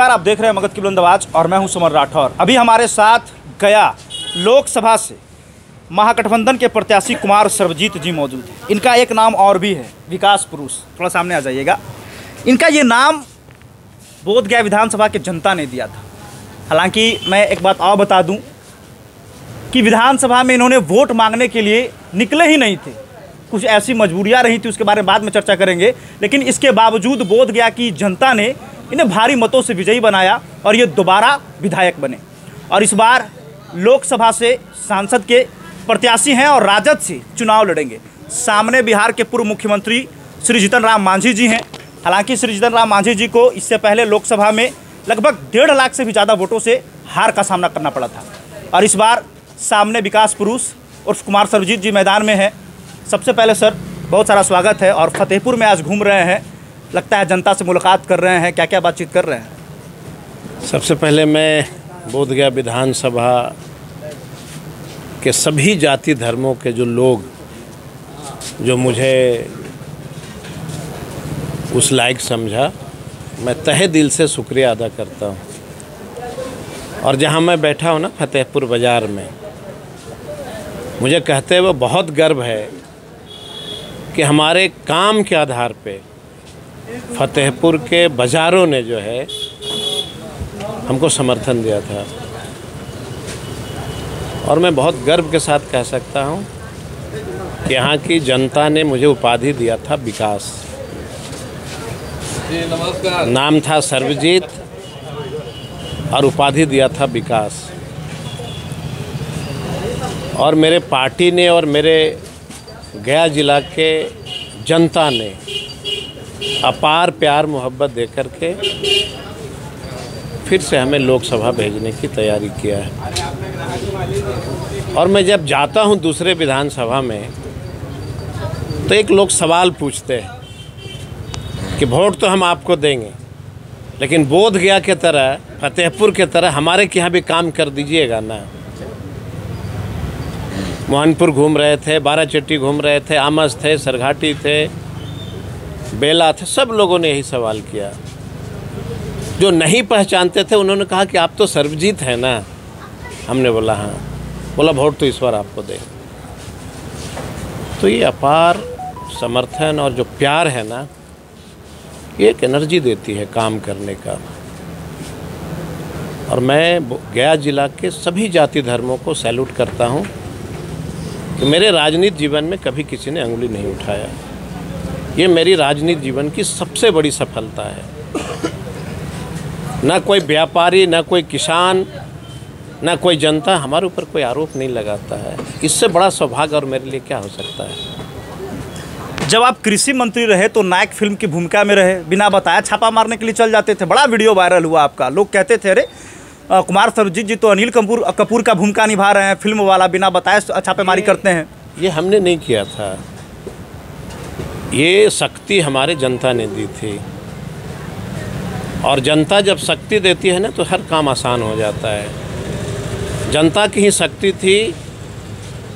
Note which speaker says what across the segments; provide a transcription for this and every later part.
Speaker 1: नमस्कार, आप देख रहे हैं मगध की बुलंद आवाज और मैं हूं समर राठौर। अभी हमारे साथ गया लोकसभा से महागठबंधन के प्रत्याशी कुमार सर्वजीत जी मौजूद हैं। इनका एक नाम और भी है, विकास पुरुष। थोड़ा सामने आ जाइएगा। इनका ये नाम बोधगया विधानसभा के जनता ने दिया था। हालांकि मैं एक बात और बता दूं कि विधानसभा में इन्होंने वोट मांगने के लिए निकले ही नहीं थे। कुछ ऐसी मजबूरियां रही थी, उसके बारे में बाद में चर्चा करेंगे। लेकिन इसके बावजूद बोधगया की जनता ने इन्हें भारी मतों से विजयी बनाया और ये दोबारा विधायक बने और इस बार लोकसभा से सांसद के प्रत्याशी हैं और राजद से चुनाव लड़ेंगे। सामने बिहार के पूर्व मुख्यमंत्री श्री जीतन राम मांझी जी हैं। हालांकि श्री जीतन राम मांझी जी को इससे पहले लोकसभा में लगभग 1.5 लाख से भी ज़्यादा वोटों से हार का सामना करना पड़ा था और इस बार सामने विकास पुरुष और कुमार सर्वजीत जी मैदान में हैं। सबसे पहले सर, बहुत सारा स्वागत है और फतेहपुर में आज घूम रहे हैं, लगता है जनता से मुलाकात कर रहे हैं। क्या क्या बातचीत कर रहे हैं?
Speaker 2: सबसे पहले मैं बोधगया विधानसभा के सभी जाति धर्मों के जो लोग जो मुझे उस लायक समझा, मैं तहे दिल से शुक्रिया अदा करता हूँ। और जहाँ मैं बैठा हूँ ना, फतेहपुर बाज़ार में, मुझे कहते हुए बहुत गर्व है कि हमारे काम के आधार पे फतेहपुर के बाज़ारों ने जो है हमको समर्थन दिया था। और मैं बहुत गर्व के साथ कह सकता हूँ कि यहाँ की जनता ने मुझे उपाधि दिया था विकास। नाम था सर्वजीत और उपाधि दिया था विकास। और मेरे पार्टी ने और मेरे गया जिला के जनता ने अपार प्यार मोहब्बत देकर के फिर से हमें लोकसभा भेजने की तैयारी किया है। और मैं जब जाता हूं दूसरे विधानसभा में तो एक लोग सवाल पूछते हैं कि वोट तो हम आपको देंगे, लेकिन बोधगया के तरह, फतेहपुर के तरह हमारे के यहाँ भी काम कर दीजिएगा ना। मोहनपुर घूम रहे थे, बाराचट्टी घूम रहे थे, आमस थे, सरघाटी थे, बेला थे, सब लोगों ने यही सवाल किया। जो नहीं पहचानते थे उन्होंने कहा कि आप तो सर्वजीत हैं ना। हमने बोला हाँ। बोला वोट तो इस बार आपको दें। तो ये अपार समर्थन और जो प्यार है ना, ये एक एनर्जी देती है काम करने का। और मैं गया जिला के सभी जाति धर्मों को सैल्यूट करता हूँ कि मेरे राजनीतिक जीवन में कभी किसी ने अंगुली नहीं उठाया। ये मेरी राजनीतिक जीवन की सबसे बड़ी सफलता है। ना कोई व्यापारी, ना कोई किसान, ना कोई जनता हमारे ऊपर कोई आरोप नहीं लगाता है। इससे बड़ा सौभाग्य और मेरे लिए क्या हो सकता है।
Speaker 1: जब आप कृषि मंत्री रहे तो नायक फिल्म की भूमिका में रहे, बिना बताए छापा मारने के लिए चल जाते थे। बड़ा वीडियो वायरल हुआ आपका। लोग कहते थे अरे कुमार सर्वजीत जी तो अनिल कपूर का भूमिका निभा रहे हैं, फिल्म वाला, बिना बताए छापेमारी करते हैं।
Speaker 2: ये हमने नहीं किया था, ये शक्ति हमारे जनता ने दी थी। और जनता जब शक्ति देती है ना तो हर काम आसान हो जाता है। जनता की ही शक्ति थी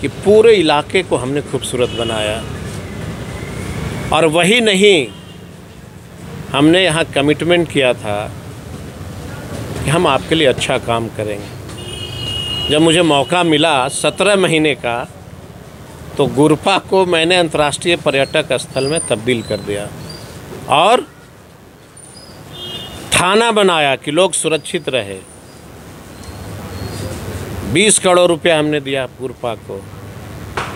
Speaker 2: कि पूरे इलाके को हमने खूबसूरत बनाया। और वही नहीं, हमने यहाँ कमिटमेंट किया था कि हम आपके लिए अच्छा काम करेंगे। जब मुझे मौका मिला 17 महीने का, तो गुरपा को मैंने अंतर्राष्ट्रीय पर्यटक स्थल में तब्दील कर दिया और थाना बनाया कि लोग सुरक्षित रहे। 20 करोड़ रुपया हमने दिया गुरपा को।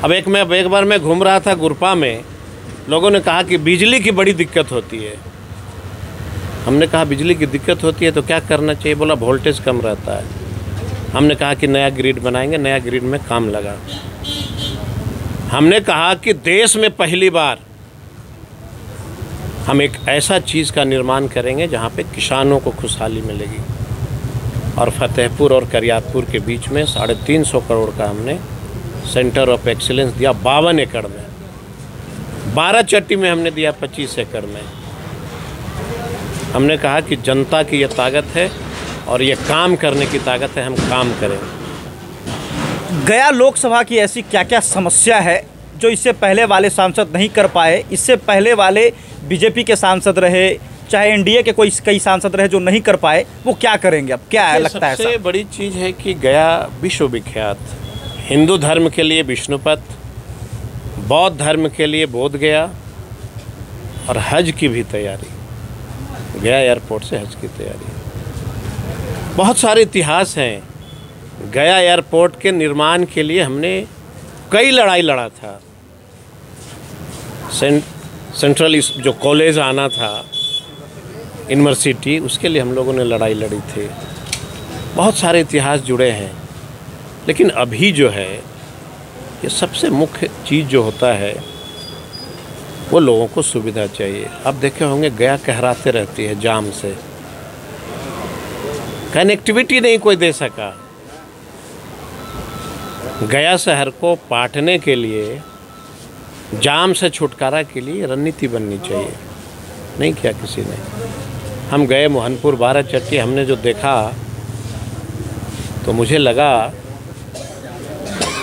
Speaker 2: अब एक बार मैं घूम रहा था गुरपा में, लोगों ने कहा कि बिजली की बड़ी दिक्कत होती है। हमने कहा बिजली की दिक्कत होती है तो क्या करना चाहिए? बोला वोल्टेज कम रहता है। हमने कहा कि नया ग्रिड बनाएंगे, नया ग्रिड में काम लगा। हमने कहा कि देश में पहली बार हम एक ऐसा चीज़ का निर्माण करेंगे जहाँ पे किसानों को खुशहाली मिलेगी। और फतेहपुर और करियातपुर के बीच में 350 करोड़ का हमने सेंटर ऑफ एक्सीलेंस दिया 52 एकड़ में। बाराचट्टी में हमने दिया 25 एकड़ में। हमने कहा कि जनता की ये ताकत है और ये काम करने की ताकत है, हम काम करेंगे।
Speaker 1: गया लोकसभा की ऐसी क्या क्या समस्या है जो इससे पहले वाले सांसद नहीं कर पाए? इससे पहले वाले बीजेपी के सांसद रहे चाहे एनडीए के कोई कई सांसद रहे जो नहीं कर पाए, वो क्या करेंगे? अब क्या है, लगता है
Speaker 2: सबसे बड़ी चीज़ है कि गया विश्व विख्यात, हिंदू धर्म के लिए विष्णुपद, बौद्ध धर्म के लिए बोध गया, और हज की भी तैयारी, गया एयरपोर्ट से हज की तैयारी। बहुत सारे इतिहास हैं। गया एयरपोर्ट के निर्माण के लिए हमने कई लड़ाई लड़ा था। सेंट्रल जो कॉलेज आना था, यूनिवर्सिटी, उसके लिए हम लोगों ने लड़ाई लड़ी थी। बहुत सारे इतिहास जुड़े हैं। लेकिन अभी जो है, ये सबसे मुख्य चीज़ जो होता है वो लोगों को सुविधा चाहिए। आप देखे होंगे गया कहराते रहती है जाम से, कनेक्टिविटी नहीं कोई दे सका। गया शहर को पाटने के लिए, जाम से छुटकारा के लिए रणनीति बननी चाहिए। नहीं किया किसी ने। हम गए मोहनपुर 12 चट्टी, हमने जो देखा तो मुझे लगा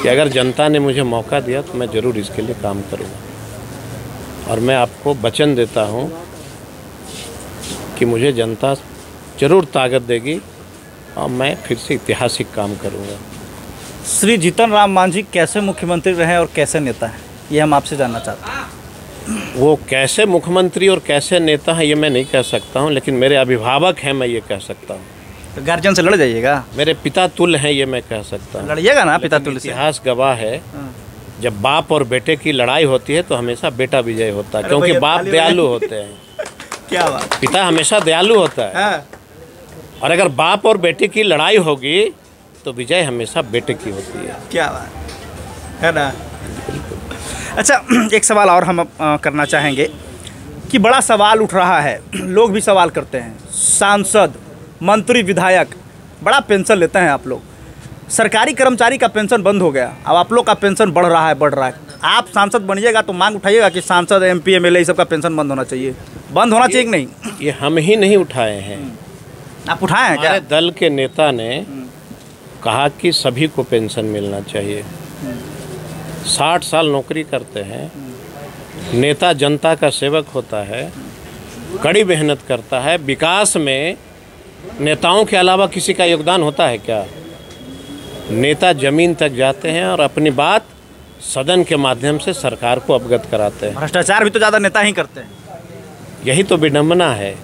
Speaker 2: कि अगर जनता ने मुझे मौका दिया तो मैं ज़रूर इसके लिए काम करूँगा। और मैं आपको वचन देता हूँ कि मुझे जनता ज़रूर ताकत देगी और मैं फिर से ऐतिहासिक काम करूँगा।
Speaker 1: श्री जीतन राम मांझी कैसे मुख्यमंत्री रहे और कैसे नेता हैं, ये हम आपसे जानना चाहते हैं।
Speaker 2: वो कैसे मुख्यमंत्री और कैसे नेता हैं ये मैं नहीं कह सकता हूँ, लेकिन मेरे अभिभावक हैं, मैं ये कह सकता हूँ।
Speaker 1: तो गार्जियन से लड़ जाइएगा?
Speaker 2: मेरे पिता तुल्य हैं, ये मैं कह सकता हूँ।
Speaker 1: लड़िएगा ना पिता तुल्य से?
Speaker 2: इतिहास गवाह है, जब बाप और बेटे की लड़ाई होती है तो हमेशा बेटा विजय होता है, क्योंकि बाप दयालु होते हैं।
Speaker 1: क्या बात?
Speaker 2: पिता हमेशा दयालु होता है। और अगर बाप और बेटे की लड़ाई होगी तो विजय हमेशा बेटे की होती है।
Speaker 1: क्या बात है ना। अच्छा, एक सवाल और हम करना चाहेंगे कि बड़ा सवाल उठ रहा है, लोग भी सवाल करते हैं, सांसद, मंत्री, विधायक बड़ा पेंशन लेते हैं आप लोग, सरकारी कर्मचारी का पेंशन बंद हो गया, अब आप लोग का पेंशन बढ़ रहा है। आप सांसद बनिएगा तो मांग उठाइएगा कि सांसद, एमपी, एमएलए सबका पेंशन बंद होना चाहिए। बंद होना चाहिए कि नहीं?
Speaker 2: ये हम ही नहीं उठाए हैं।
Speaker 1: आप उठाए हैं क्या?
Speaker 2: हमारे दल के नेता ने कहा कि सभी को पेंशन मिलना चाहिए। 60 साल नौकरी करते हैं, नेता जनता का सेवक होता है, कड़ी मेहनत करता है। विकास में नेताओं के अलावा किसी का योगदान होता है क्या? नेता जमीन तक जाते हैं और अपनी बात सदन के माध्यम से सरकार को अवगत कराते हैं।
Speaker 1: भ्रष्टाचार भी तो ज़्यादा नेता ही करते हैं।
Speaker 2: यही तो विडंबना है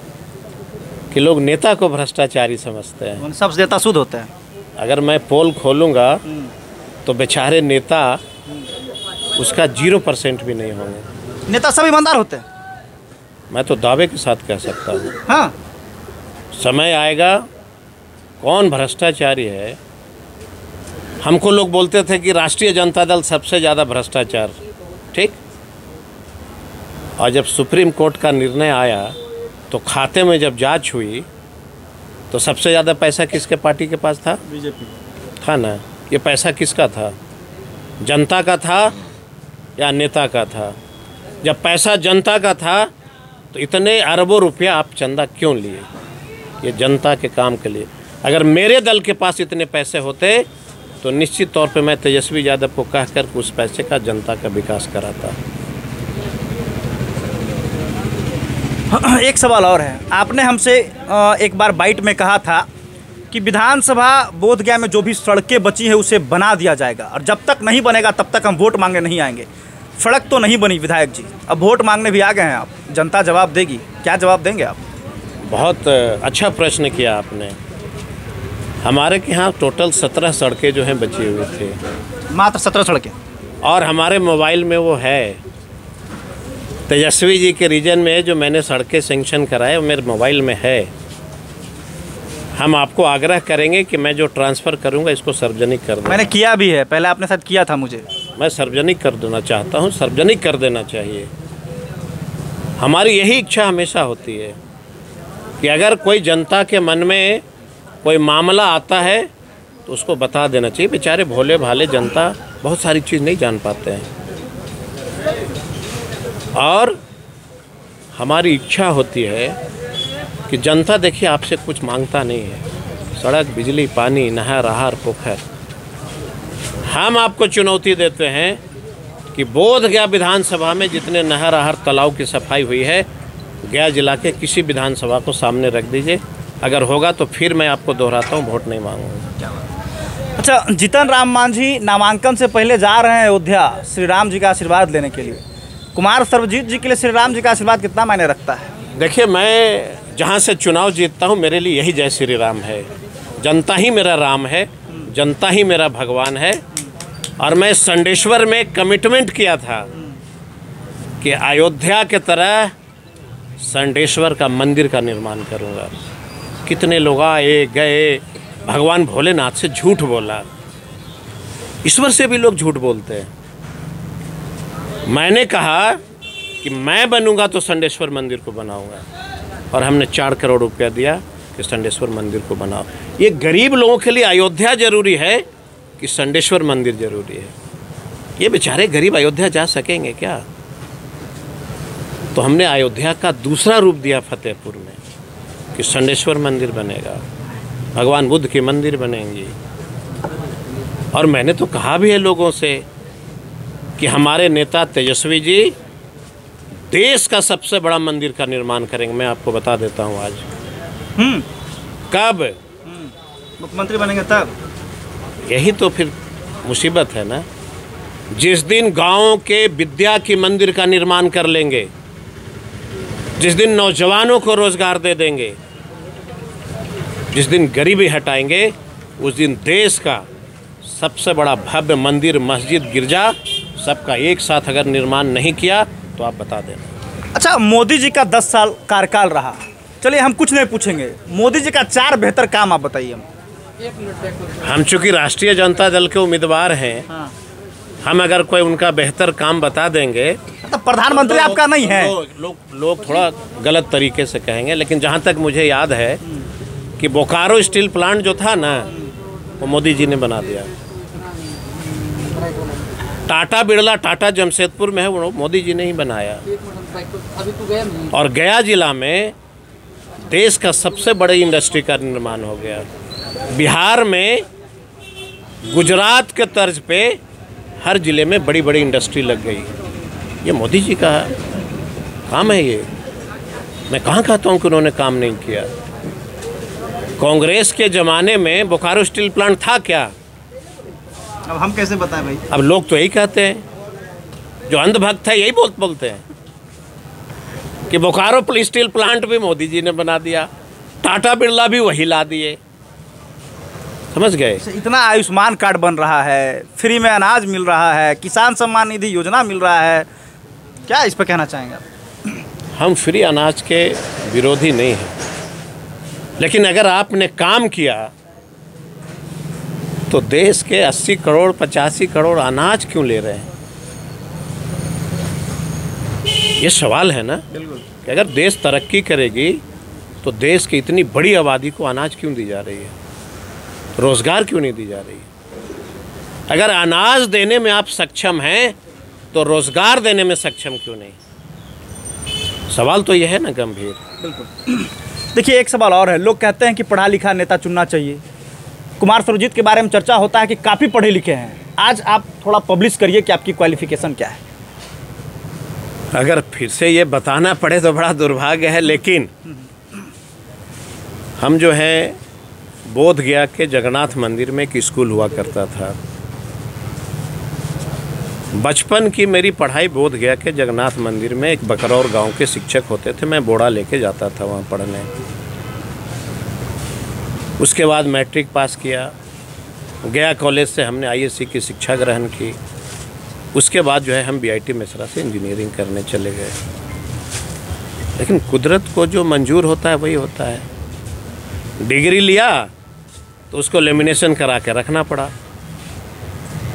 Speaker 2: कि लोग नेता को भ्रष्टाचारी समझते हैं।
Speaker 1: सब नेता शुद्ध होते हैं।
Speaker 2: अगर मैं पोल खोलूँगा तो बेचारे नेता उसका 0% भी नहीं होंगे।
Speaker 1: नेता सब ईमानदार होते हैं,
Speaker 2: मैं तो दावे के साथ कह सकता हूँ।
Speaker 1: हाँ,
Speaker 2: समय आएगा, कौन भ्रष्टाचारी है। हमको लोग बोलते थे कि राष्ट्रीय जनता दल सबसे ज़्यादा भ्रष्टाचार, ठीक। और जब सुप्रीम कोर्ट का निर्णय आया तो खाते में जब जांच हुई तो सबसे ज़्यादा पैसा किसके पार्टी के पास था?
Speaker 1: बीजेपी
Speaker 2: था ना। ये पैसा किसका था? जनता का था या नेता का था? जब पैसा जनता का था तो इतने अरबों रुपया आप चंदा क्यों लिए? ये जनता के काम के लिए। अगर मेरे दल के पास इतने पैसे होते तो निश्चित तौर पे मैं तेजस्वी यादव को कहकर उस पैसे का जनता का विकास कराता।
Speaker 1: एक सवाल और है, आपने हमसे एक बार बाइट में कहा था कि विधानसभा बोधगया में जो भी सड़कें बची हैं उसे बना दिया जाएगा, और जब तक नहीं बनेगा तब तक हम वोट मांगने नहीं आएंगे। सड़क तो नहीं बनी विधायक जी, अब वोट मांगने भी आ गए हैं आप, जनता जवाब देगी, क्या जवाब देंगे आप?
Speaker 2: बहुत अच्छा प्रश्न किया आपने। हमारे के यहाँ टोटल 17 सड़कें जो हैं बची हुई थी।
Speaker 1: मात्र 17 सड़कें?
Speaker 2: और हमारे मोबाइल में वो है, तेजस्वी जी के रीजन में जो मैंने सड़कें सेंक्शन कराए वो मेरे मोबाइल में है। हम आपको आग्रह करेंगे कि मैं जो ट्रांसफ़र करूंगा इसको सार्वजनिक कर दूँ।
Speaker 1: मैंने किया भी है, पहले आपने साथ किया था मुझे।
Speaker 2: मैं सार्वजनिक कर देना चाहता हूं, सार्वजनिक कर देना चाहिए। हमारी यही इच्छा हमेशा होती है कि अगर कोई जनता के मन में कोई मामला आता है तो उसको बता देना चाहिए। बेचारे भोले भाले जनता बहुत सारी चीज़ नहीं जान पाते हैं, और हमारी इच्छा होती है कि जनता देखिए आपसे कुछ मांगता नहीं है। सड़क, बिजली, पानी, नहर, आहार, पोखर। हम आपको चुनौती देते हैं कि बोधगया विधानसभा में जितने नहर, आहार, तालाब की सफाई हुई है गया जिला के किसी विधानसभा को सामने रख दीजिए, अगर होगा तो फिर मैं आपको दोहराता हूँ, वोट नहीं मांगूंगा।
Speaker 1: अच्छा, जीतन राम मांझी नामांकन से पहले जा रहे हैं अयोध्या श्री राम जी का आशीर्वाद लेने के लिए। कुमार सर्वजीत जी के लिए श्री राम जी का आशीर्वाद कितना मायने रखता है?
Speaker 2: देखिए, मैं जहाँ से चुनाव जीतता हूँ मेरे लिए यही जय श्री राम है। जनता ही मेरा राम है, जनता ही मेरा भगवान है। और मैं संडेश्वर में कमिटमेंट किया था कि अयोध्या के तरह संडेश्वर का मंदिर का निर्माण करूँगा। कितने लोग आए गए, भगवान भोलेनाथ से झूठ बोला, ईश्वर से भी लोग झूठ बोलते हैं। मैंने कहा कि मैं बनूंगा तो संडेश्वर मंदिर को बनाऊंगा, और हमने 4 करोड़ रुपया दिया कि संडेश्वर मंदिर को बनाओ। ये गरीब लोगों के लिए अयोध्या जरूरी है कि संडेश्वर मंदिर जरूरी है। ये बेचारे गरीब अयोध्या जा सकेंगे क्या? तो हमने अयोध्या का दूसरा रूप दिया फतेहपुर में कि संडेश्वर मंदिर बनेगा, भगवान बुद्ध की मंदिर बनेंगी। और मैंने तो कहा भी है लोगों से कि हमारे नेता तेजस्वी जी देश का सबसे बड़ा मंदिर का निर्माण करेंगे। मैं आपको बता देता हूँ आज। कब
Speaker 1: मुख्यमंत्री बनेंगे तब?
Speaker 2: यही तो फिर मुसीबत है ना। जिस दिन गाँव के विद्या की मंदिर का निर्माण कर लेंगे, जिस दिन नौजवानों को रोजगार दे देंगे, जिस दिन गरीबी हटाएंगे, उस दिन देश का सबसे बड़ा भव्य मंदिर, मस्जिद, गिरजा सबका एक साथ अगर निर्माण नहीं किया तो आप बता देना।
Speaker 1: अच्छा, मोदी जी का 10 साल कार्यकाल रहा। चलिए, हम कुछ नहीं पूछेंगे, मोदी जी का 4 बेहतर काम आप बताइए।
Speaker 2: हम चूँकि राष्ट्रीय जनता दल के उम्मीदवार हैं,
Speaker 1: हाँ।
Speaker 2: हम अगर कोई उनका बेहतर काम बता देंगे
Speaker 1: तो प्रधानमंत्री आपका नहीं है।
Speaker 2: लोग थोड़ा गलत तरीके से कहेंगे, लेकिन जहाँ तक मुझे याद है कि बोकारो स्टील प्लांट जो था ना, वो मोदी जी ने बना दिया। टाटा बिरला, टाटा जमशेदपुर में है, वो मोदी जी ने ही बनाया। और गया जिला में देश का सबसे बड़े इंडस्ट्री का निर्माण हो गया। बिहार में गुजरात के तर्ज पे हर जिले में बड़ी बड़ी इंडस्ट्री लग गई। ये मोदी जी का काम है। ये मैं कहाँ कहता हूँ कि उन्होंने काम नहीं किया। कांग्रेस के ज़माने में बोकारो स्टील प्लांट था क्या?
Speaker 1: अब हम कैसे बताएं भाई?
Speaker 2: अब लोग तो यही कहते हैं, जो अंधभक्त है यही बोलते हैं कि बोकारो स्टील प्लांट भी मोदी जी ने बना दिया, टाटा बिरला भी वही ला दिए। समझ गए?
Speaker 1: इतना आयुष्मान कार्ड बन रहा है, फ्री में अनाज मिल रहा है, किसान सम्मान निधि योजना मिल रहा है, क्या इस पर कहना चाहेंगे आप?
Speaker 2: हम फ्री अनाज के विरोधी नहीं हैं, लेकिन अगर आपने काम किया तो देश के 80 करोड़ 85 करोड़ अनाज क्यों ले रहे हैं? ये सवाल है ना।
Speaker 1: बिल्कुल।
Speaker 2: कि अगर देश तरक्की करेगी तो देश की इतनी बड़ी आबादी को अनाज क्यों दी जा रही है, रोजगार क्यों नहीं दी जा रही है? अगर अनाज देने में आप सक्षम हैं तो रोजगार देने में सक्षम क्यों नहीं? सवाल तो यह है ना गंभीर।
Speaker 1: बिल्कुल। देखिए, एक सवाल और है। लोग कहते हैं कि पढ़ा लिखा नेता चुनना चाहिए। कुमार सर्वजीत के बारे में चर्चा होता है कि काफ़ी पढ़े लिखे हैं। आज आप थोड़ा पब्लिश करिए कि आपकी क्वालिफिकेशन क्या है।
Speaker 2: अगर फिर से ये बताना पड़े तो बड़ा दुर्भाग्य है, लेकिन हम जो है बोध गया के जगन्नाथ मंदिर में एक स्कूल हुआ करता था। बचपन की मेरी पढ़ाई बोध गया के जगन्नाथ मंदिर में एक बकरौर गांव के शिक्षक होते थे, मैं बोड़ा लेके जाता था वहाँ पढ़ने। उसके बाद मैट्रिक पास किया, गया कॉलेज से हमने आईएससी की शिक्षा ग्रहण की। उसके बाद जो है हम बीआईटी मिश्रा से इंजीनियरिंग करने चले गए। लेकिन कुदरत को जो मंजूर होता है वही होता है। डिग्री लिया तो उसको लेमिनेशन करा के रखना पड़ा,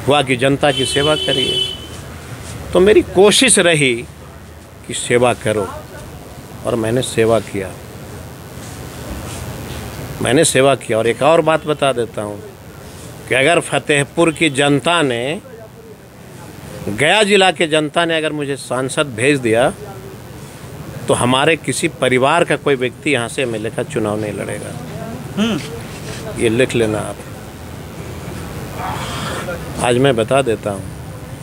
Speaker 2: हुआ कि जनता की सेवा करिए। तो मेरी कोशिश रही कि सेवा करो, और मैंने सेवा किया। और एक और बात बता देता हूँ कि अगर फतेहपुर की जनता ने, गया जिला के जनता ने अगर मुझे सांसद भेज दिया तो हमारे किसी परिवार का कोई व्यक्ति यहाँ से एमएलए का चुनाव नहीं लड़ेगा। ये लिख लेना आप। आज मैं बता देता हूँ,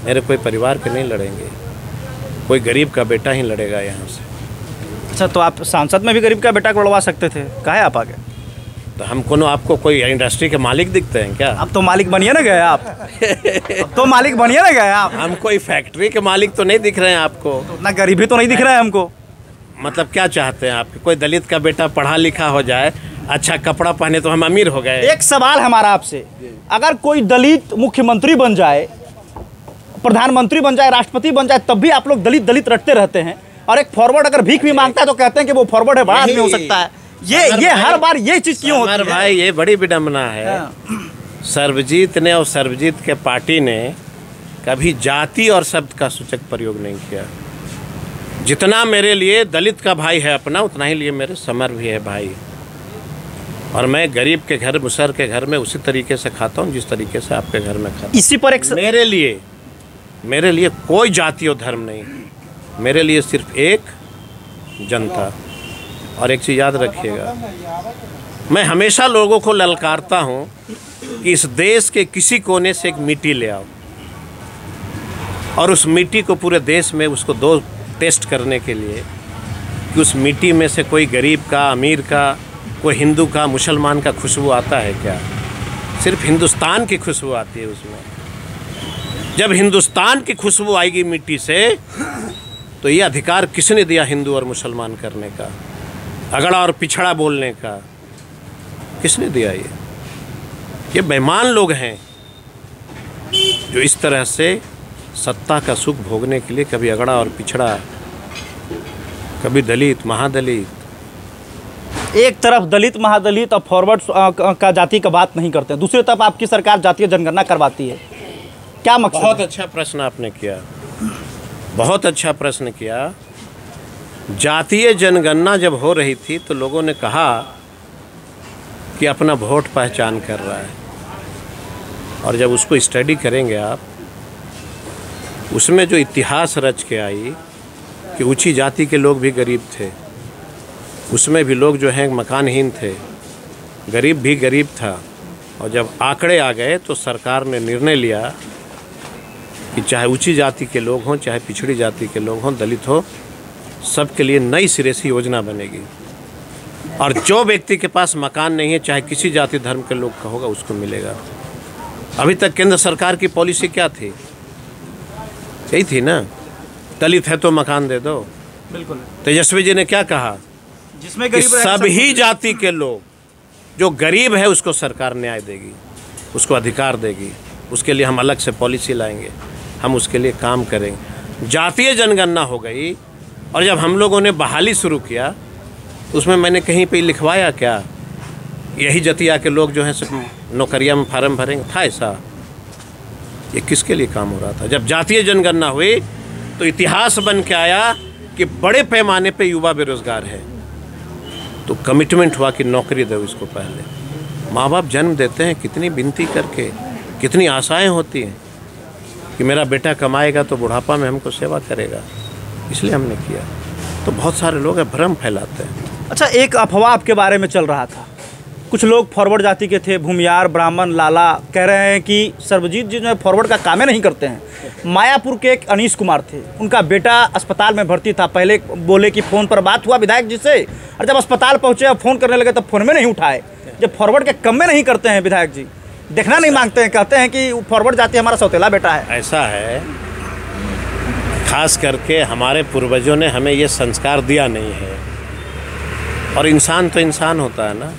Speaker 2: मेरे कोई परिवार के नहीं लड़ेंगे, कोई गरीब का बेटा ही लड़ेगा यहाँ से।
Speaker 1: अच्छा, तो आप सांसद में भी गरीब का बेटा को लड़वा सकते थे, काहे आप आ गए?
Speaker 2: तो हमको आपको कोई इंडस्ट्री के मालिक दिखते हैं क्या?
Speaker 1: अब तो मालिक बनिए ना गए आप। अब तो मालिक बनिए ना गए आप।
Speaker 2: हम कोई फैक्ट्री के मालिक तो नहीं दिख रहे हैं आपको।
Speaker 1: उतना गरीबी तो नहीं दिख रहा है हमको।
Speaker 2: मतलब क्या चाहते हैं आप? कोई दलित का बेटा पढ़ा लिखा हो जाए, अच्छा कपड़ा पहने तो हम अमीर हो गए?
Speaker 1: एक सवाल हमारा आपसे, अगर कोई दलित मुख्यमंत्री बन जाए, प्रधानमंत्री बन जाए, राष्ट्रपति बन जाए, तब भी आप लोग दलित दलित रटते रहते हैं। और एक फॉरवर्ड अगर भीख भी मांगता है तो कहते हैं कि वो फॉरवर्ड है, बड़ा आदमी हो सकता है। ये हर बार ये चीज क्यों होती है?
Speaker 2: भाई ये बड़ी विडम्बना है। सर्वजीत ने और सर्वजीत के पार्टी ने कभी जाति और शब्द का सूचक प्रयोग नहीं किया। जितना मेरे लिए दलित का भाई है अपना, उतना ही लिए मेरे समर भी है भाई। और मैं गरीब के घर, मुसर के घर में उसी तरीके से खाता हूँ जिस तरीके से आपके घर में खाता हूँ।
Speaker 1: इसी पर एक
Speaker 2: मेरे लिए कोई जाति और धर्म नहीं, मेरे लिए सिर्फ एक जनता। और एक चीज़ याद रखिएगा, मैं हमेशा लोगों को ललकारता हूँ कि इस देश के किसी कोने से एक मिट्टी ले आओ और उस मिट्टी को पूरे देश में उसको दो टेस्ट करने के लिए कि उस मिट्टी में से कोई गरीब का, अमीर का, कोई हिंदू का, मुसलमान का खुशबू आता है क्या? सिर्फ हिंदुस्तान की खुशबू आती है उसमें। जब हिंदुस्तान की खुशबू आएगी मिट्टी से, तो ये अधिकार किसने दिया हिंदू और मुसलमान करने का, अगड़ा और पिछड़ा बोलने का? किसने दिया? ये बेईमान लोग हैं जो इस तरह से सत्ता का सुख भोगने के लिए कभी अगड़ा और पिछड़ा, कभी दलित महादलित।
Speaker 1: एक तरफ दलित महादलित और फॉरवर्ड का जाति का बात नहीं करते, दूसरी तरफ आपकी सरकार जातीय जनगणना करवाती है, क्या मकसद?
Speaker 2: बहुत अच्छा प्रश्न आपने किया, बहुत अच्छा प्रश्न किया। जातीय जनगणना जब हो रही थी तो लोगों ने कहा कि अपना वोट पहचान कर रहा है, और जब उसको स्टडी करेंगे आप, उसमें जो इतिहास रच के आई कि ऊंची जाति के लोग भी गरीब थे, उसमें भी लोग जो हैं मकानहीन थे, गरीब भी गरीब था। और जब आंकड़े आ गए तो सरकार ने निर्णय लिया कि चाहे ऊंची जाति के लोग हों, चाहे पिछड़ी जाति के लोग हों, दलित हो, सबके लिए नई सिरे से योजना बनेगी। और जो व्यक्ति के पास मकान नहीं है, चाहे किसी जाति धर्म के लोग का होगा, उसको मिलेगा। अभी तक केंद्र सरकार की पॉलिसी क्या थी? यही थी ना, दलित है तो मकान दे दो।
Speaker 1: बिल्कुल।
Speaker 2: तेजस्वी जी ने क्या कहा?
Speaker 1: जिसमें
Speaker 2: कि सभी जाति के लोग, जो गरीब है उसको सरकार न्याय देगी, उसको अधिकार देगी, उसके लिए हम अलग से पॉलिसी लाएंगे, हम उसके लिए काम करेंगे। जातीय जनगणना हो गई, और जब हम लोगों ने बहाली शुरू किया, उसमें मैंने कहीं पे लिखवाया क्या यही जतिया के लोग जो हैं सिर्फ नौकरिया में फार्म भरेंगे? था ऐसा? ये किसके लिए काम हो रहा था? जब जातीय जनगणना हुई तो इतिहास बन के आया कि बड़े पैमाने पे युवा बेरोजगार है, तो कमिटमेंट हुआ कि नौकरी दो इसको। पहले माँ बाप जन्म देते हैं कितनी विनती करके, कितनी आशाएं होती हैं कि मेरा बेटा कमाएगा तो बुढ़ापा में हमको सेवा करेगा, इसलिए हमने किया। तो बहुत सारे लोग भ्रम फैलाते हैं।
Speaker 1: अच्छा, एक अफवाह आपके बारे में चल रहा था, कुछ लोग फॉरवर्ड जाति के थे, भूमियार, ब्राह्मण, लाला, कह रहे हैं कि सर्वजीत जी जो फॉरवर्ड का काम नहीं करते हैं। मायापुर के एक अनीश कुमार थे, उनका बेटा अस्पताल में भर्ती था, पहले बोले कि फ़ोन पर बात हुआ विधायक जी से, और जब अस्पताल पहुँचे और फ़ोन करने लगे तब फ़ोन में नहीं उठाए। जब फॉरवर्ड के कम में नहीं करते हैं विधायक जी, देखना नहीं मांगते हैं, कहते हैं कि फॉरवर्ड जाति हमारा सौतेला बेटा है।
Speaker 2: ऐसा है, खास करके हमारे पूर्वजों ने हमें ये संस्कार दिया नहीं है। और इंसान तो इंसान होता है ना,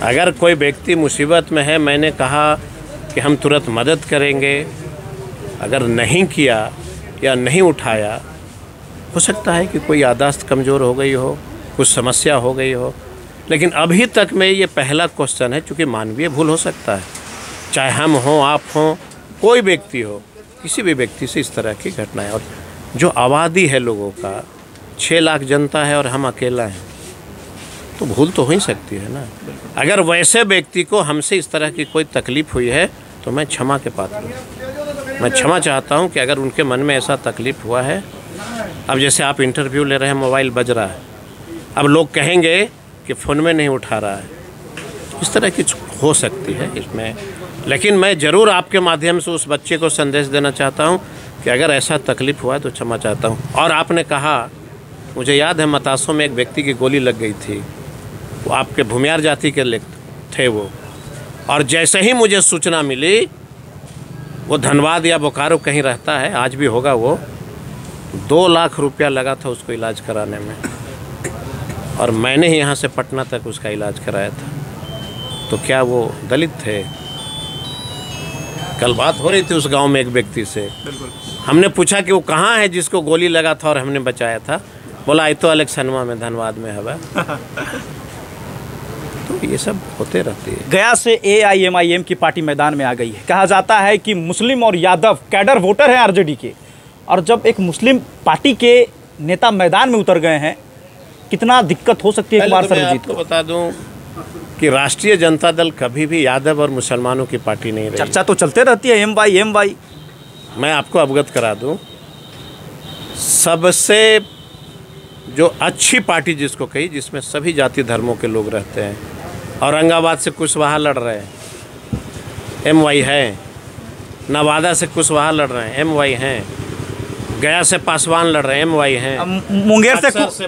Speaker 2: अगर कोई व्यक्ति मुसीबत में है, मैंने कहा कि हम तुरंत मदद करेंगे। अगर नहीं किया या नहीं उठाया, हो सकता है कि कोई याददाश्त कमज़ोर हो गई हो, कुछ समस्या हो गई हो। लेकिन अभी तक में ये पहला क्वेश्चन है, चूँकि मानवीय भूल हो सकता है, चाहे हम हों, आप हों, कोई व्यक्ति हो, किसी भी व्यक्ति से इस तरह की घटनाएं। और जो आबादी है लोगों का, 6 लाख जनता है और हम अकेला हैं, तो भूल तो हो ही सकती है ना। अगर वैसे व्यक्ति को हमसे इस तरह की कोई तकलीफ़ हुई है तो मैं क्षमा के पात्र हूँ। मैं क्षमा चाहता हूँ कि अगर उनके मन में ऐसा तकलीफ़ हुआ है। अब जैसे आप इंटरव्यू ले रहे हैं, मोबाइल बज रहा है, अब लोग कहेंगे कि फ़ोन में नहीं उठा रहा है, इस तरह की हो सकती है इसमें। लेकिन मैं ज़रूर आपके माध्यम से उस बच्चे को संदेश देना चाहता हूँ कि अगर ऐसा तकलीफ़ हुआ है तो क्षमा चाहता हूँ। और आपने कहा मुझे याद है मतासों में एक व्यक्ति की गोली लग गई थी, वो आपके भूमियार जाति के थे वो, और जैसे ही मुझे सूचना मिली, वो धनबाद या बोकारो कहीं रहता है, आज भी होगा, वो 2 लाख रुपया लगा था उसको इलाज कराने में, और मैंने ही यहाँ से पटना तक उसका इलाज कराया था। तो क्या वो दलित थे? कल बात हो रही थी उस गांव में एक व्यक्ति से, हमने पूछा कि वो कहाँ है जिसको गोली लगा था और हमने बचाया था, बोला आई तो अलेक्सनवा में, धनबाद में है। तो ये सब होते रहती है।
Speaker 1: गया से AIMIM की पार्टी मैदान में आ गई है। कहा जाता है कि मुस्लिम और यादव कैडर वोटर हैं आरजेडी के, और जब एक मुस्लिम पार्टी के नेता मैदान में उतर गए हैं, कितना दिक्कत हो सकती है कुमार सर्वजीत को?
Speaker 2: बता दूं कि राष्ट्रीय जनता दल कभी भी यादव और मुसलमानों की पार्टी नहीं रही।
Speaker 1: चर्चा तो चलते रहती है MY।
Speaker 2: मैं आपको अवगत करा दूं, सबसे जो अच्छी पार्टी जिसको कही, जिसमें सभी जाति धर्मों के लोग रहते हैं, औरंगाबाद से कुशवाहा लड़ रहे हैं, MY है। नवादा से कुशवाहा लड़ रहे हैं, MY हैं। गया से पासवान लड़ रहे हैं, MY हैं।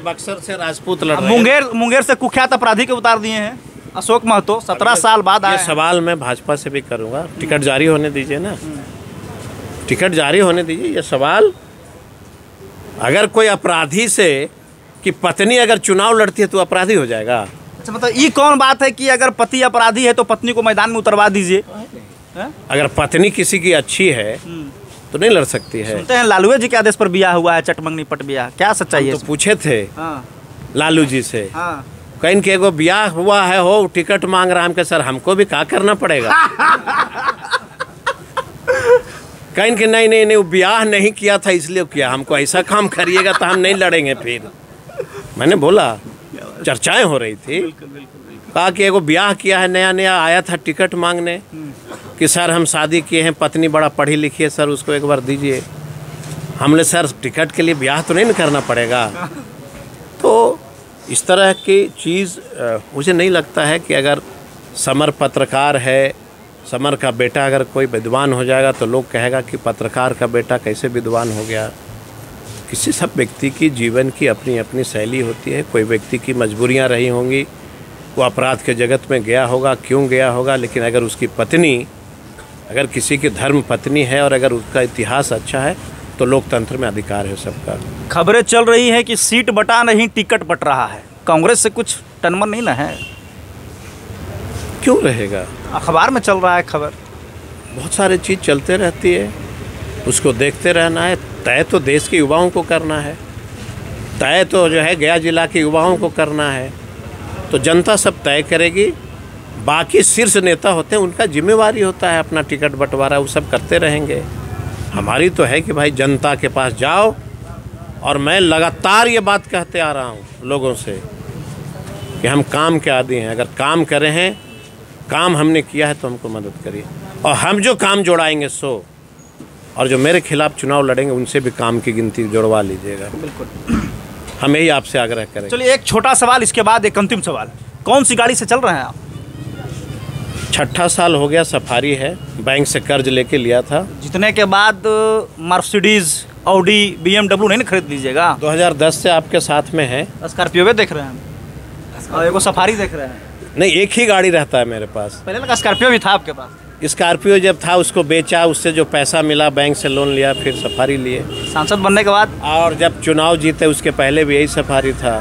Speaker 2: बक्सर से राजपूत लड़ रहे हैं।
Speaker 1: मुंगेर से कुख्यात अपराधी के उतार दिए हैं अशोक महतो, 17 साल बाद आए।
Speaker 2: ये सवाल मैं भाजपा से भी करूंगा, टिकट जारी होने दीजिए ना, टिकट जारी होने दीजिए। ये सवाल, अगर कोई अपराधी से कि पत्नी अगर चुनाव लड़ती है तो अपराधी हो जाएगा?
Speaker 1: अच्छा, मतलब ये कौन बात है कि अगर पति अपराधी है तो पत्नी को मैदान में उतरवा दीजिए?
Speaker 2: अगर पत्नी किसी की अच्छी है तो नहीं लड़ सकती है।
Speaker 1: सुनते हैं लालू जी के आदेश पर ब्याह हुआ है, चटमंगनी पट ब्याह, क्या सच्चाई है?
Speaker 2: तो पूछे थे लालू जी से, कहीं के एगो ब्याह हुआ है हो, टिकट मांग रहा है, सर हमको भी क्या करना पड़ेगा? कहीं कि नहीं वो ब्याह नहीं किया था इसलिए किया, हमको ऐसा काम करिएगा तो हम नहीं लड़ेंगे। फिर मैंने बोला, चर्चाएं हो रही थी, कहा कि एगो ब्याह किया है, नया नया आया था टिकट मांगने कि सर हम शादी किए हैं, पत्नी बड़ा पढ़ी लिखी है, सर उसको एक बार दीजिए। हमने सर टिकट के लिए ब्याह तो नहीं करना पड़ेगा। तो इस तरह की चीज़ मुझे नहीं लगता है कि अगर समर पत्रकार है, समर का बेटा अगर कोई विद्वान हो जाएगा तो लोग कहेगा कि पत्रकार का बेटा कैसे विद्वान हो गया। किसी सब व्यक्ति की जीवन की अपनी अपनी शैली होती है। कोई व्यक्ति की मजबूरियां रही होंगी, वो अपराध के जगत में गया होगा, क्यों गया होगा, लेकिन अगर उसकी पत्नी, अगर किसी की धर्म पत्नी है और अगर उसका इतिहास अच्छा है तो लोकतंत्र में अधिकार है सबका।
Speaker 1: खबरें चल रही हैं कि सीट बटा नहीं टिकट बट रहा है, कांग्रेस से कुछ टनमन नहीं ना है?
Speaker 2: क्यों रहेगा,
Speaker 1: अखबार में चल रहा है खबर।
Speaker 2: बहुत सारी चीज़ चलते रहती है, उसको देखते रहना है। तय तो देश के युवाओं को करना है, तय तो जो है गया जिला के युवाओं को करना है, तो जनता सब तय करेगी। बाकी शीर्ष नेता होते हैं, उनका जिम्मेवारी होता है अपना टिकट बंटवारा, वो सब करते रहेंगे। हमारी तो है कि भाई जनता के पास जाओ, और मैं लगातार ये बात कहते आ रहा हूँ लोगों से कि हम काम के आदी हैं। अगर काम करे हैं, काम हमने किया है तो हमको मदद करिए, और हम जो काम जोड़ाएंगे सो, और जो मेरे खिलाफ चुनाव लड़ेंगे उनसे भी काम की गिनती जोड़वा लीजिएगा।
Speaker 1: बिल्कुल,
Speaker 2: हम यही आपसे आग्रह करेंगे।
Speaker 1: चलिए एक छोटा सवाल, इसके बाद एक अंतिम सवाल। कौन सी गाड़ी से चल रहे हैं आप?
Speaker 2: 6ठा साल हो गया, सफारी है, बैंक से कर्ज लेके लिया था।
Speaker 1: जितने के बाद मर्सिडीज, ऑडी, BMW नहीं खरीद लीजिएगा?
Speaker 2: 2010 से आपके साथ में है।
Speaker 1: स्कॉर्पियो भी देख रहे हैं और एगो सफारी देख रहे हैं।
Speaker 2: नहीं, एक ही गाड़ी रहता है मेरे पास।
Speaker 1: पहले लगा स्कॉर्पियो भी था आपके पास?
Speaker 2: स्कॉर्पियो जब था उसको बेचा, उससे जो पैसा मिला बैंक से लोन लिया, फिर सफारी लिए।
Speaker 1: सांसद बनने के बाद?
Speaker 2: और जब चुनाव जीते उसके पहले भी यही सफारी था,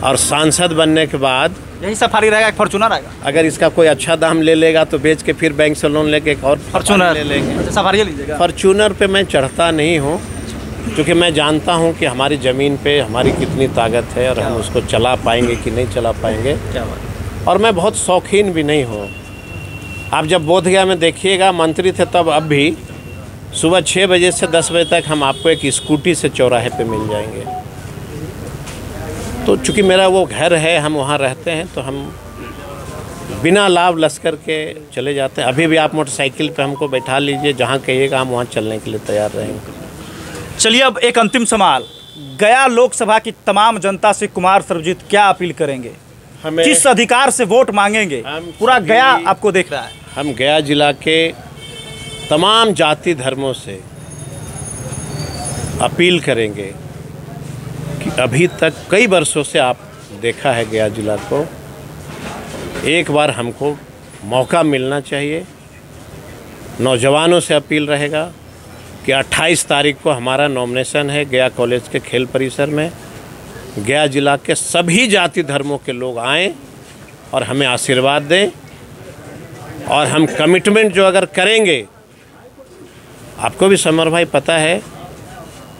Speaker 2: और सांसद बनने के बाद
Speaker 1: यही सफारी रहेगा, एक फॉर्चूनर आएगा।
Speaker 2: अगर इसका कोई अच्छा दाम ले लेगा तो बेच के फिर बैंक से लोन लेके एक और
Speaker 1: फॉर्चूनर
Speaker 2: ले लेंगे।
Speaker 1: अच्छा, सफारी लीजिएगा?
Speaker 2: फॉर्चूनर पे मैं चढ़ता नहीं हूँ, क्योंकि मैं जानता हूँ कि हमारी ज़मीन पे हमारी कितनी ताकत है और हम उसको चला पाएंगे कि नहीं चला पाएंगे।
Speaker 1: क्या बात।
Speaker 2: और मैं बहुत शौकीन भी नहीं हूँ। आप जब बोधगया में देखिएगा, मंत्री थे तब, अब भी सुबह 6 बजे से 10 बजे तक हम आपको एक स्कूटी से चौराहे पे मिल जाएंगे। तो चूँकि मेरा वो घर है, हम वहाँ रहते हैं, तो हम बिना लाभ लश्कर के चले जाते हैं। अभी भी आप मोटरसाइकिल पे हमको बैठा लीजिए, जहाँ कहिएगा हम वहाँ चलने के लिए तैयार रहेंगे।
Speaker 1: चलिए अब एक अंतिम सवाल। गया लोकसभा की तमाम जनता से कुमार सर्वजीत क्या अपील करेंगे?
Speaker 2: हमें
Speaker 1: किस अधिकार से वोट मांगेंगे? पूरा गया आपको देख रहा है।
Speaker 2: हम गया जिला के तमाम जाति धर्मों से अपील करेंगे कि अभी तक कई वर्षों से आप देखा है गया जिला को, एक बार हमको मौका मिलना चाहिए। नौजवानों से अपील रहेगा कि 28 तारीख को हमारा नॉमिनेशन है गया कॉलेज के खेल परिसर में। गया जिला के सभी जाति धर्मों के लोग आएं और हमें आशीर्वाद दें, और हम कमिटमेंट जो अगर करेंगे, आपको भी समर भाई पता है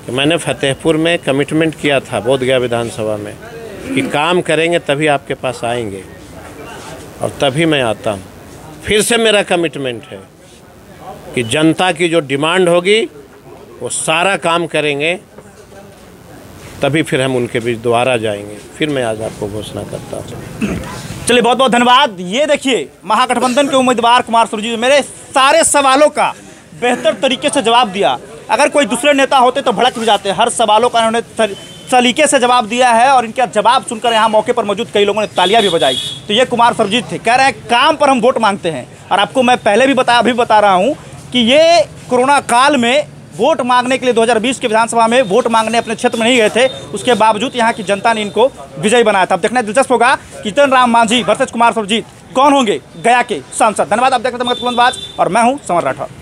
Speaker 2: कि मैंने फतेहपुर में कमिटमेंट किया था बोधगया विधानसभा में कि काम करेंगे तभी आपके पास आएंगे, और तभी मैं आता हूँ। फिर से मेरा कमिटमेंट है कि जनता की जो डिमांड होगी वो सारा काम करेंगे, तभी फिर हम उनके बीच दोबारा जाएंगे। फिर मैं आज आपको घोषणा करता हूँ।
Speaker 1: चलिए, बहुत बहुत धन्यवाद। ये देखिए, महागठबंधन के उम्मीदवार कुमार सुरजीत मेरे सारे सवालों का बेहतर तरीके से जवाब दिया। अगर कोई दूसरे नेता होते तो भड़क भी जाते। हर सवालों का इन्होंने सलीके से जवाब दिया है, और इनका जवाब सुनकर यहाँ मौके पर मौजूद कई लोगों ने तालियां भी बजाई। तो ये कुमार सुरजीत थे, कह रहे हैं काम पर हम वोट मांगते हैं। और आपको मैं पहले भी बताया, अभी बता रहा हूँ कि ये कोरोना काल में वोट मांगने के लिए 2020 के विधानसभा में वोट मांगने अपने क्षेत्र में नहीं गए थे, उसके बावजूद यहाँ की जनता ने इनको विजयी बनाया था। अब देखना दिलचस्प होगा कि जीतन राम मांझी वर्सेस कुमार सुरजीत कौन होंगे गया के सांसद। धन्यवाद। आप देख रहे थे मतगणना, और मैं हूँ समर राठौर।